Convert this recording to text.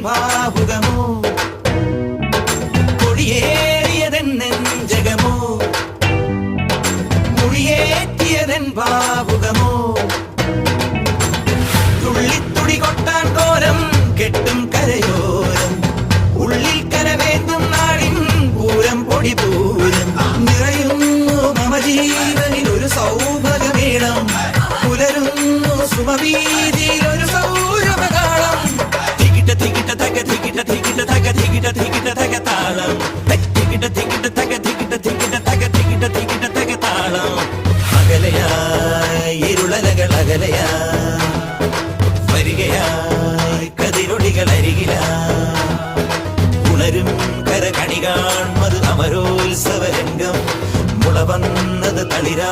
ഭാവുകമോ കൊടിയേറിയതെൻ നെഞ്ചകമോ മുടിയേറ്റിയതെൻ ഭാവുകമോ തുള്ളിത്തുടി കൊട്ടാൻ കോരം കെട്ടും കരയോരം ഉള്ളിൽ കരവേറ്റും നാടിൻ പൂരം പൊടിപൂരം നിറയുന്നു മമ ജീവനിൽ ഒരു സൗഭഗമേളം പുലരുന്നു സുമവീതിയിൽ ഒരു സൗരഭകാളം തികിട്ട തികിട്ട തക തികിട്ട തികിട്ട തക തികിട്ട തികിട്ട തക താളം തികിട്ട തികിട്ട തക തികിട്ട തികിട്ട തക തികിട്ട തികിട്ട തക താളം അകലയായി ഇരുളലകൾ അകലയായി വരികയായി കതിരൊളികൾ അരികിലായി ഉണരും കരകണി കാൺമത് അമരോത്സവരംഗം മുള വന്നത് തളിരാ